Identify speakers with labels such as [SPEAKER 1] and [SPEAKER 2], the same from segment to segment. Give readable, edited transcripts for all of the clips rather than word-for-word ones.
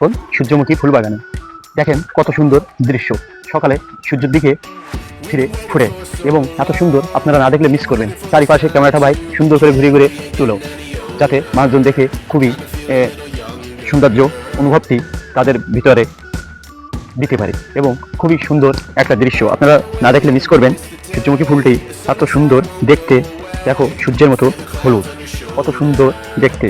[SPEAKER 1] এখন সূর্যমুখী ফুল বাগানে দেখেন কত সুন্দর দৃশ্য। সকালে সূর্যের দিকে ফিরে ফুটে এবং এত সুন্দর, আপনারা না দেখলে মিস করবেন। চারিপাশে ক্যামেরাটা ভাই সুন্দর করে ঘুরে ঘুরে তুলো, যাতে মানুষজন দেখে খুবই সৌন্দর্য অনুভবটি তাদের ভিতরে দিতে পারে এবং খুবই সুন্দর একটা দৃশ্য। আপনারা না দেখলে মিস করবেন। সূর্যমুখী ফুলটি এত সুন্দর দেখতে, দেখো সূর্যের মতো হলুদ, কত সুন্দর দেখতে।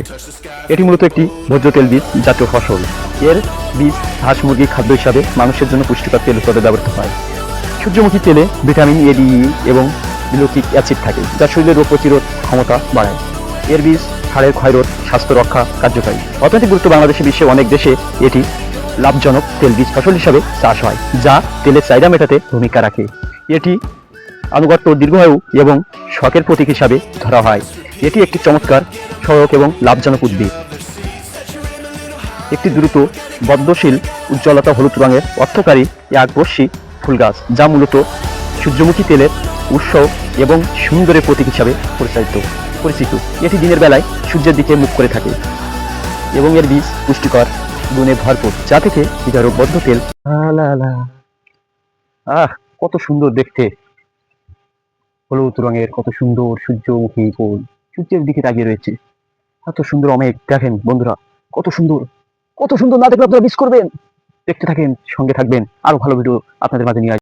[SPEAKER 1] এটি মূলত একটি ভোজ্য তেল বীজ জাতীয় ফসল। এর বীজ হাঁস মুরগি খাদ্য হিসাবে মানুষের জন্য পুষ্টিকর তেল হিসেবে ব্যবহৃত হয়। সূর্যমুখী তেলে ভিটামিন এ, ডি, ই এবং লিউটিক অ্যাসিড থাকে, যা শরীরের রোগ প্রতিরোধ ক্ষমতা বাড়ায়। এর বীজ হাড়ের ক্ষয়রোধ, স্বাস্থ্য রক্ষা কার্যকারী। অর্থনৈতিক গুরুত্ব বাংলাদেশে বিশ্বের অনেক দেশে এটি লাভজনক তেলবীজ ফসল হিসাবে চাষ হয়, যা তেলের চাহিদা মেটাতে ভূমিকা রাখে। এটি আনুগত্য, দীর্ঘায়ু এবং শখের প্রতীক হিসাবে ধরা হয়। এটি একটি চমৎকার, সহায়ক এবং লাভজনক উদ্ভিদ। একটি দ্রুত বর্ধনশীল, উজ্জ্বলতা হলুদ রঙের অর্থকারী একবর্ষী ফুল গাছ, যা মূলত সূর্যমুখী তেলের উৎস এবং সুন্দরের প্রতীক হিসাবে পরিচিত। এটি দিনের বেলায় সূর্যের দিকে মুখ করে থাকে এবং এর বীজ পুষ্টিকর গুণে ভরপুর, যা থেকে হৃদয়বদ্ধ তেল। কত সুন্দর দেখতে, হলুদ রঙের কত সুন্দর সূর্যমুখী ফুল সূর্যের দিকে তাকিয়ে রয়েছে। এত সুন্দর অমেঘ, দেখেন বন্ধুরা কত সুন্দর, কত সুন্দর। না দেখলে আপনারা মিস করবেন। দেখতে থাকেন, সঙ্গে থাকবেন, আরো ভালো ভিডিও আপনাদের মাঝে নিয়ে